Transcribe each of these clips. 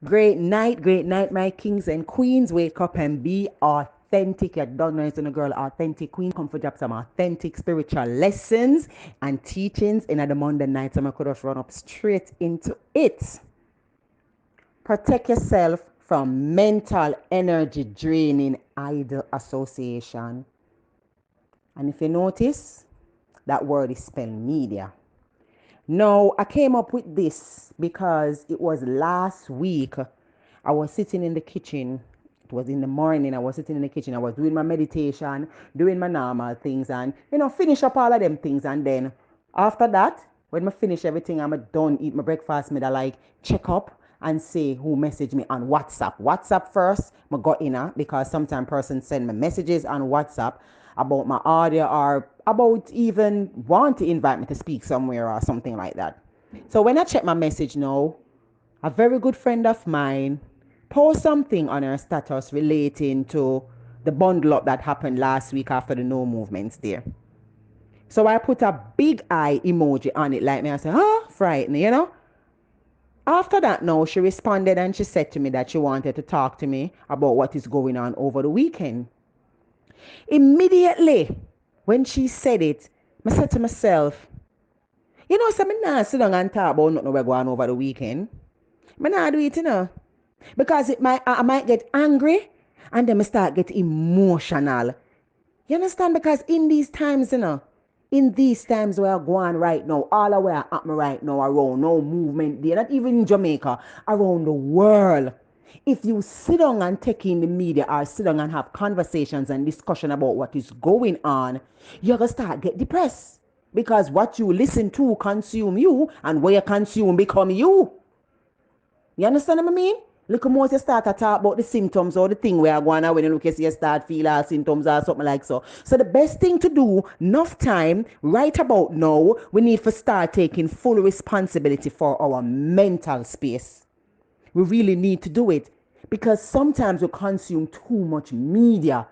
great night, my kings and queens. Wake up and be authentic. You don't know it's a girl, authentic queen. Come for drop some authentic spiritual lessons and teachings in the Monday night. So I could have run up straight into it. Protect yourself from mental energy draining idle association. And if you notice, that word is spelled media. No, I came up with this because it was last week. I was sitting in the kitchen. It was in the morning. I was sitting in the kitchen. I was doing my meditation, doing my normal things, and finish up all of them things. And then after that, when I finish everything, I'm done eat my breakfast. Me like check up and see who messaged me on WhatsApp. WhatsApp first, I got in because sometimes persons send me messages on WhatsApp about my audio or about even want to invite me to speak somewhere or something like that. So when I check my message now, a very good friend of mine post something on her status relating to the bundle up that happened last week after the no movements there. So I put a big eye emoji on it like me. I said, frightened. After that now, she responded and she said to me that she wanted to talk to me about what is going on over the weekend. Immediately, when she said it, I said to myself, so I'm not sit down and talk about nothing we're going over the weekend. I'm not do it, because I might get angry and then I start get emotional. You understand? Because in these times, in these times where I go on right now, all the way at me right now around no movement there, not even in Jamaica, around the world. If you sit down and take in the media or sit down and have conversations and discussion about what is going on, you're going to start get depressed. Because what you listen to consume you and what you consume become you. You understand what I mean? Look more you start to talk about the symptoms or the thing where I go on when you look at you start feel all symptoms or something like so. So the best thing to do, enough time, right about now, we need to start taking full responsibility for our mental space. We really need to do it because sometimes we consume too much media.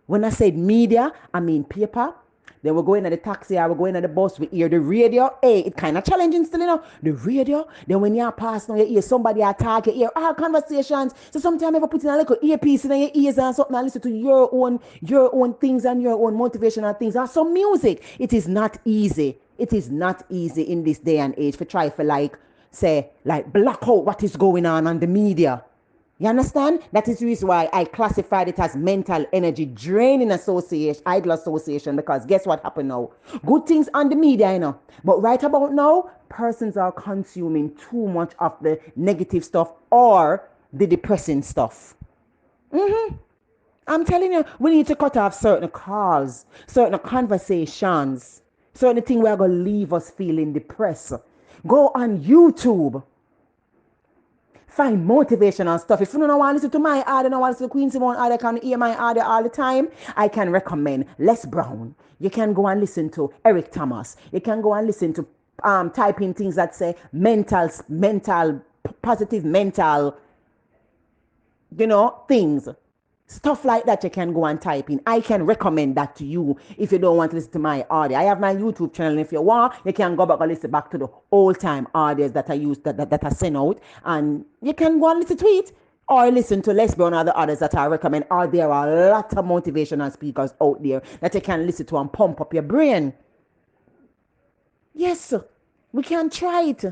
When I said media, I mean paper. Then we're going at the taxi or we're going at the bus, we hear the radio. Hey, it's kind of challenging still, the radio. Then when you're passing, you hear somebody attack, you hear all conversations. So sometimes you ever put in a little earpiece in your ears and something and listen to your own things and your own motivational things. Or some music. It is not easy. It is not easy in this day and age for try for block out what is going on the media. You understand? That is the reason why I classified it as mental energy draining association, idle association, because guess what happened now? Good things on the media, But right about now, persons are consuming too much of the negative stuff or the depressing stuff. I'm telling you, we need to cut off certain calls, certain conversations, certain things that are going to leave us feeling depressed. Go on YouTube. Find motivational stuff. If you don't want to listen to my audio, don't want to listen to Queen Simone audio, can hear my audio all the time, I can recommend Les Brown. You can go and listen to Eric Thomas. You can go and listen to type in things that say positive mental, things. Stuff like that you can go and type in. I can recommend that to you if you don't want to listen to my audio. I have my YouTube channel, and if you want, you can go back and listen back to the old time audios that I used that I sent out, and you can go and listen to it or listen to Les Brown or the others that I recommend. Or there are a lot of motivational speakers out there that you can listen to and pump up your brain. Yes, we can try it.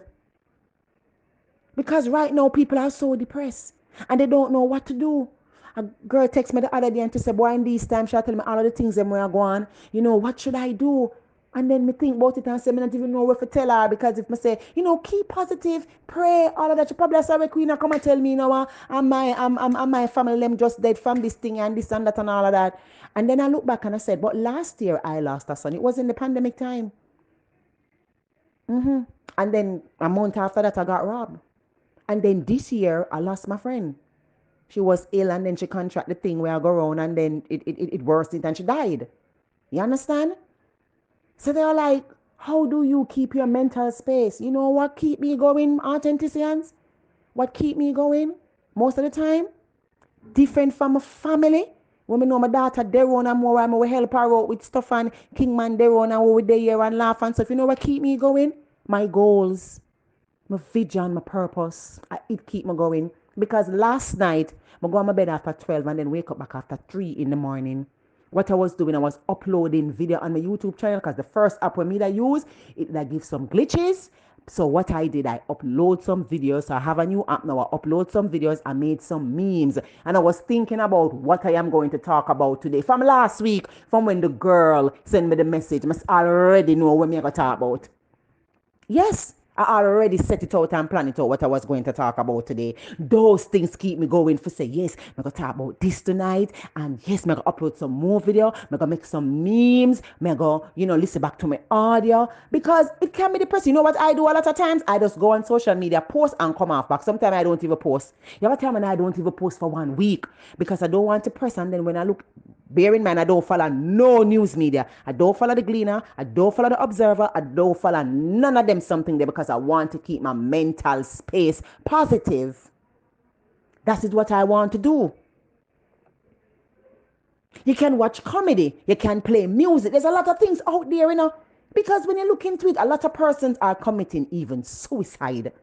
Because right now people are so depressed and they don't know what to do. A girl texted me the other day and she said, boy, in this time, she'll tell me all of the things that I go on. What should I do? And then me think about it and say, I don't even know what to tell her. Because if I say, keep positive, pray, all of that, she probably say, Queen, come and tell me, and my family, them just dead from this thing and this and that and all of that. And then I look back and I said, but last year I lost a son. It was in the pandemic time. And then a month after that, I got robbed. And then this year, I lost my friend. She was ill and then she contracted the thing where I go around and then it worsened and she died. You understand? So they're like, how do you keep your mental space? You know what keep me going, authenticians? What keep me going most of the time? Different from a family. When I know my daughter Deron and more, I will help her out with stuff and Kingman Deron and we were there and laugh and stuff. You know what keep me going? My goals, my vision, my purpose. It keep me going. Because last night, I go on my bed after 12 and then wake up back after 3 in the morning. What I was doing, I was uploading video on my YouTube channel because the first app with me that I use, it that gives some glitches. So what I did, I upload some videos. So I have a new app now. I upload some videos. I made some memes. And I was thinking about what I am going to talk about today. From last week, from when the girl sent me the message, I must already know what I'm going to talk about. Yes, I already set it out and planned it out what I was going to talk about today. Those things keep me going for say, yes, I'm going to talk about this tonight. And yes, I'm going to upload some more video. I'm going to make some memes. I'm going to, listen back to my audio. Because it can be depressing. You know what I do a lot of times? I just go on social media, post and come off back. Sometimes I don't even post. You have a time when I don't even post for 1 week. Because I don't want to press. And then when I look, bear in mind, I don't follow no news media. I don't follow the Gleaner. I don't follow the Observer. I don't follow none of them something there because I want to keep my mental space positive. That is what I want to do. You can watch comedy. You can play music. There's a lot of things out there, because when you look into it, a lot of persons are committing even suicide.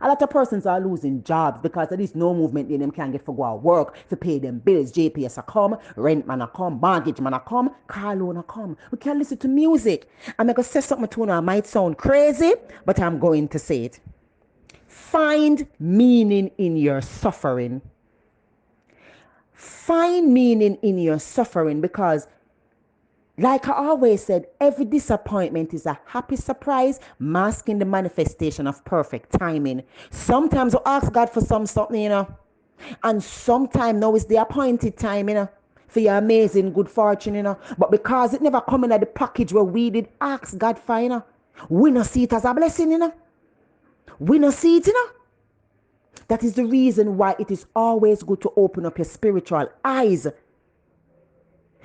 A lot of persons are losing jobs because there is no movement in them can get for go out work, to pay them bills. JPS a come, rent man a come, mortgage man a come, car loan a come. We can listen to music. I'm going to say something to you now. It might sound crazy, but I'm going to say it. Find meaning in your suffering. Find meaning in your suffering because like I always said, every disappointment is a happy surprise, masking the manifestation of perfect timing. Sometimes we ask God for something, and sometimes now is the appointed time, for your amazing good fortune, But because it never come in at the package where we did ask God for, we not see it as a blessing, We not see it, That is the reason why it is always good to open up your spiritual eyes.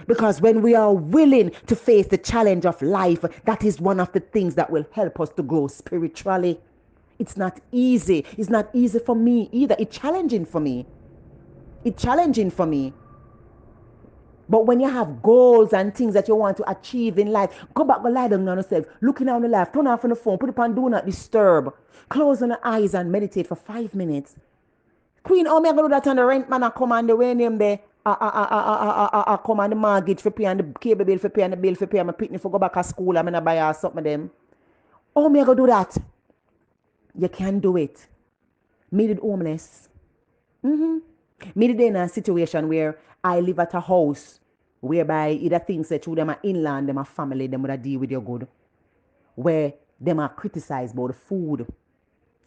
Because when we are willing to face the challenge of life, that is one of the things that will help us to grow spiritually. It's not easy. It's not easy for me either. It's challenging for me. But when you have goals and things that you want to achieve in life, go back, go lie down on yourself, looking down the life, turn off on the phone, put it on do not disturb, close on the eyes and meditate for 5 minutes. Queen, how me I go do that on the rent man I come on the way name there? I come on the mortgage for pay and the cable bill for pay and the bill for pay and my pitney for go back to school. I'm gonna buy her something of them. How me I go do that? You can do it. Me did homeless. Me did in a situation where I live at a house whereby either things that through them are inland, them are family, them would have deal with your good. Where them are criticized about the food.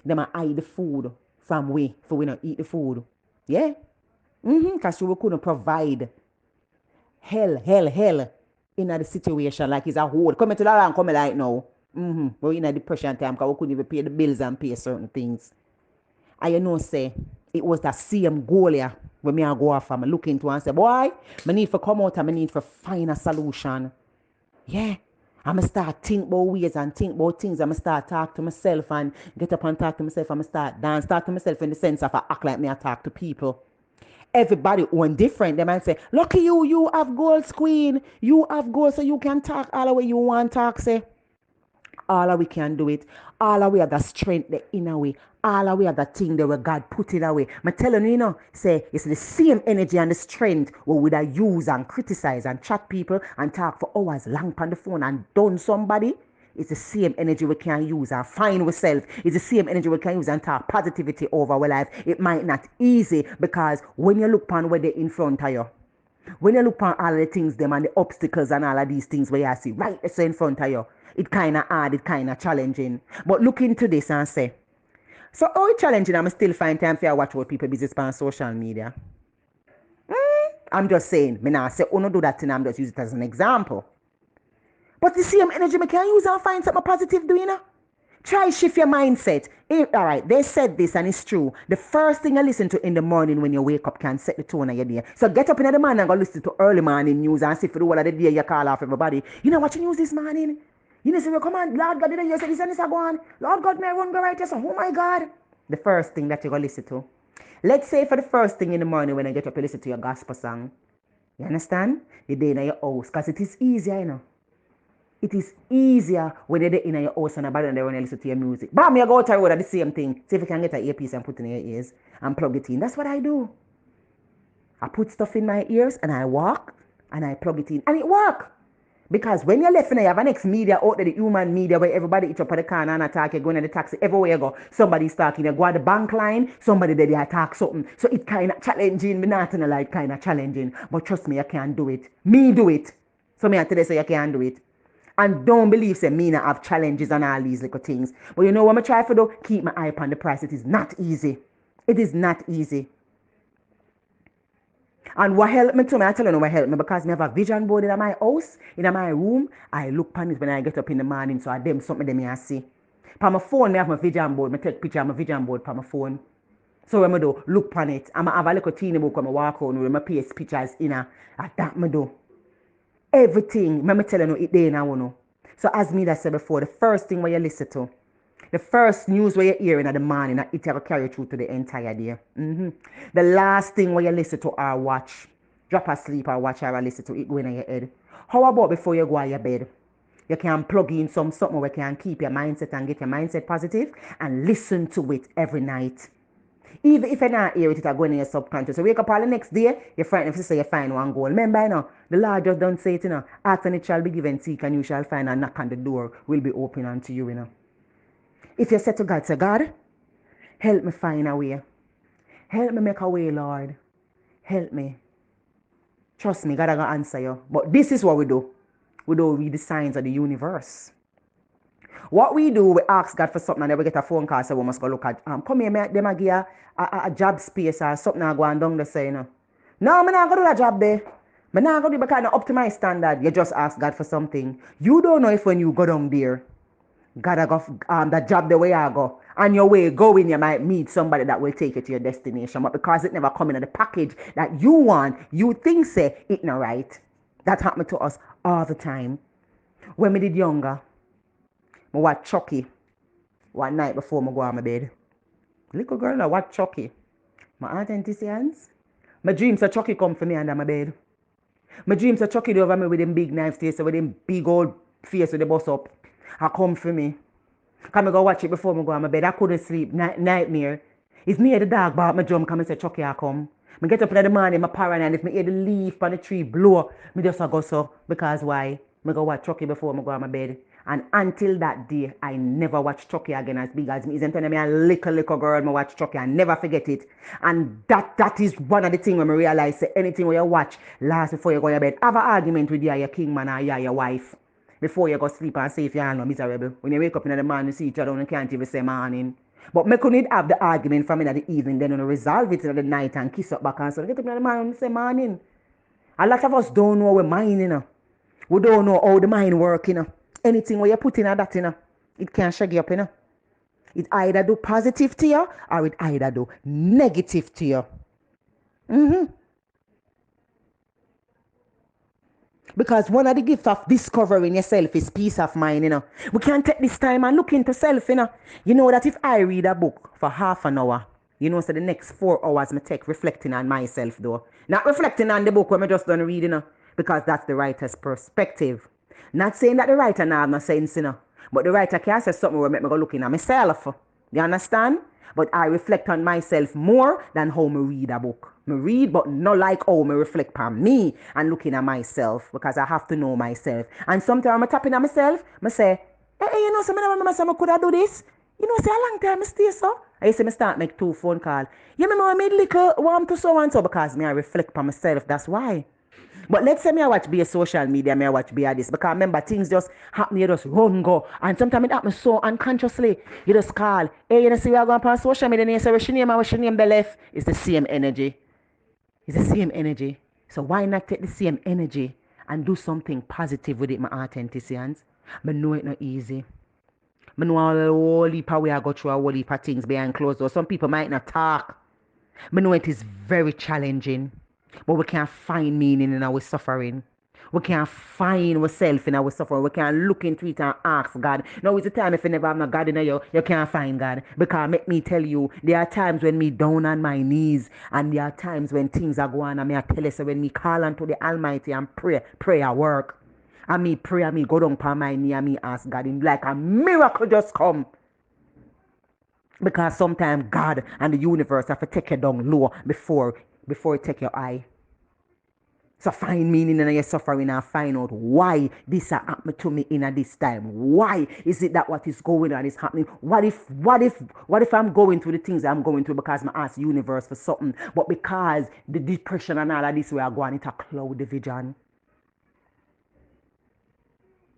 Them are hide the food from we for we not eat the food. Yeah. Because we couldn't provide hell in the situation like it's a whole. Come to that and come like now. We're in a depression time because we couldn't even pay the bills and pay certain things. And say, it was that same goal here when me I go off and I look into and say, boy, I need to come out and I need to find a solution. Yeah. I'm going to start think about ways and think about things. I'm going to start talk to myself and get up and talk to myself. I'm going to start dance, talk to myself in the sense of I act like me I talk to people. Everybody one different. They might say, lucky you have goals, queen. You have goals so you can talk all the way you want to talk, say. All of we can do it. All of we have the strength, the inner way. All of we have the thing that where God put it away. I'm telling you, say it's the same energy and the strength where we use and criticize and chat people and talk for hours long on the phone and done somebody. It's the same energy we can use and find ourselves. It's the same energy we can use and talk positivity over our life. It might not easy because when you look upon where they're in front of you, when you look upon all the things, them and the obstacles and all of these things where you see right there in front of you, it kind of hard, it kind of challenging. But look into this and say, so how it's challenging, I'm still find time for you watch what people business on social media. I'm just saying, me not say, oh no do that thing, I'm just use it as an example. But the same energy me can use and find something positive doing. Try shift your mindset. All right, they said this and it's true. The first thing I listen to in the morning when you wake up can set the tone of your day. So get up in the morning and go listen to early morning news and see for the whole of the day you call off everybody. You know what you news this morning? You know, say, come on, Lord God, did you say this and this are going? Lord God, may I run go right here? So, oh my God. The first thing that you go listen to. Let's say for the first thing in the morning when you get up, you listen to your gospel song. You understand? You're there in your house because it is easier, It is easier when you're in your house and a band and they want to listen to your music. Bam, you go out the road at the same thing. See if you can get an earpiece and put it in your ears and plug it in. That's what I do. I put stuff in my ears and I walk and I plug it in and it works. Because when you're left and you have an ex-media out there, the human media, where everybody eat up at the corner and attack, you're going to the taxi, everywhere you go, somebody's talking, you go at the bank line, somebody there, they attack something. So it's kind of challenging, me not in like kind of challenging, but trust me, you can't do it. Me do it. So me I tell you, say you can't do it. And don't believe, say, me not have challenges and all these little things. But you know what I try for though? Keep my eye on the price. It is not easy. It is not easy. And what helped me to me, I tell you what helped me, because I have a vision board in my house, in my room. I look on it when I get up in the morning, so I dem something them I see. On my phone, I have my vision board. I take picture of my vision board on my phone. So when I do, look on it. I have a little teeny book when I walk on with my paste pictures in a that I do. Everything, I'm telling you, it there now. So as me that said before, the first thing when you listen to, the first news where you're hearing in the morning, it will carry through to the entire day. The last thing where you listen to or watch, drop asleep or watch or listen to, it going in your head. How about before you go to your bed? You can plug in something where you can keep your mindset and get your mindset positive and listen to it every night. Even if you're not hear it, it's going in your subconscious. So wake up all the next day, you're frightened if you say you find one goal. Remember, you know, the Lord just don't say it, you know. Ask and it shall be given, seek and you shall find, and knock on the door will be open unto you, you know. If you say to God, say, God, help me find a way. Help me make a way, Lord. Help me. Trust me, God is going to answer you. But this is what we do. We don't read the signs of the universe. What we do, we ask God for something and then we get a phone call, so we must go look at, come here, them a give a job space or something I go on down there, say, you know. No, I'm not going to do a job there. I'm not going to do it because up to my standard. You just ask God for something. You don't know if when you go down there, God I got that job the way I go. And your way going, you might meet somebody that will take you to your destination. But because it never come in the package that you want, you think say it not right. That happened to us all the time. When we did younger, I watch Chucky one night before I go on my bed. Little girl, I watch Chucky. My authenticians. My dreams of Chucky come for me under my bed. My dreams of Chucky over me with them big knife face, with them big old face with the bus up. I come for me. Come I go watch it before I go on my bed. I couldn't sleep. Nightmare. It's me the dog bark my drum come and say Chucky I come. I get up in the morning, my paranoid. If I hear the leaf on the tree blow, I just go so. Because why? I go watch Chucky before I go on my bed. And until that day, I never watch Chucky again as big as me. Isn't telling me a little girl, I watch Chucky. I never forget it. And that is one of the things when I realize that anything where you watch last before you go to bed, have an argument with your king man or your wife. Before you go sleep and say if you're not miserable. When you wake up in the morning, you see each other and you can't even say morning. But me couldn't have the argument from in the evening, then you resolve it in the night and kiss up back and so get up in the morning and say morning. A lot of us don't know our mind, you know. We don't know how the mind works, you know. Anything where you put in that, you know, it can shake you up, you know. It either do positive to you or it either do negative to you. Because one of the gifts of discovering yourself is peace of mind, you know. We can take this time and look into self, you know. You know that if I read a book for half an hour, you know, so the next 4 hours I take reflecting on myself, though. Not reflecting on the book when I just done reading, you know, because that's the writer's perspective. Not saying that the writer now have no sense, you know. But the writer can say something will make me go looking at myself. You understand? But I reflect on myself more than how I read a book. I read, but not like how I reflect on me and looking at myself, because I have to know myself. And sometimes I'm tapping at myself, I say, hey, you know, some of them could I do this? You know, say a long time I stay so. I say I start make 2 phone calls. You remember I made little warm to so and so because me I reflect on myself. That's why. But let's say me I watch be a social media, me I watch be a this. Because remember, things just happen, you just run, go. And sometimes it happens so unconsciously. You just call, hey, you know, see we are going on social media, and you say, what's your name and what's your name the left? It's the same energy. It's the same energy. So why not take the same energy and do something positive with it, my authenticians? I know it's not easy. I know a whole heap of way I go through a whole heap of things behind closed doors. Some people might not talk. I know it is very challenging. But we can't find meaning in our suffering. We can't find ourselves in our suffering. We can't look into it and ask God. Now is the time if you never have no God in you, you can't find God. Because make me tell you, there are times when me down on my knees, and there are times when things are going on, and me I tell you, so when me call unto the Almighty and pray, prayer work. And me pray and me go down on my knee and me ask God, in like a miracle just come. Because sometimes God and the universe have to take you down low before it take your eye. So find meaning in your suffering and find out why this happened to me in this time. Why is it that what is going on is happening? What if I'm going through the things I'm going through because I ask the universe for something, but because the depression and all of this we are going into cloud division.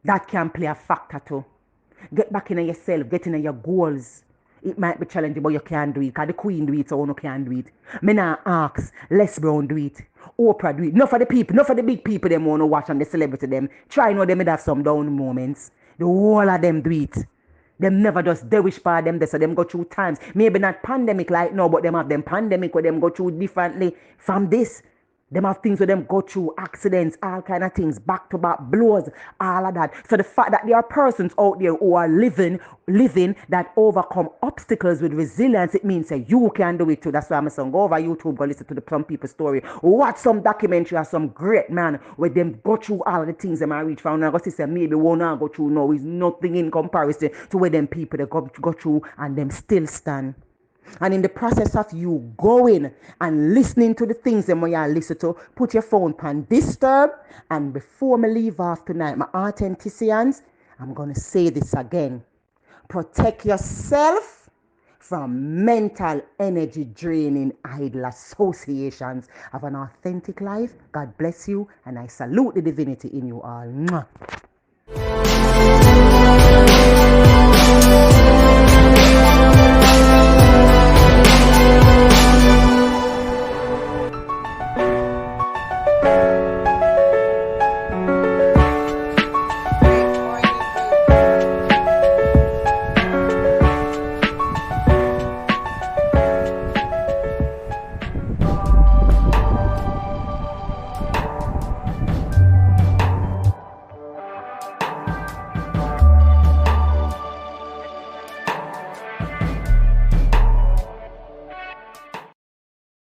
That can play a factor too. Get back in yourself, get in your goals. It might be challenging, but you can do it. Because the Queen do it, so you can do it. Me not ask, Les Brown do it. Oprah do it. Not for the people, not for the big people them want to watch and the celebrity them. Try know them have some down moments. The whole of them do it. Them never just they wish for them, so them go through times. Maybe not pandemic like now, but them have them pandemic where them go through differently from this. Them have things where them go through accidents, all kind of things, back-to-back blows, all of that. So the fact that there are persons out there who are living that overcome obstacles with resilience, it means that you can do it too. That's why I'm saying go over YouTube, go listen to some people's story. Watch some documentary of some great man where them go through all of the things them I reach from. And I go see say maybe one I go through now is nothing in comparison to where them people they go through and them still stand. And in the process of you going and listening to the things that you listen to, put your phone on disturb. And before me leave off tonight, my authenticians, I'm going to say this again. Protect yourself from mental energy draining idle associations of an authentic life. God bless you, and I salute the divinity in you all. Mwah.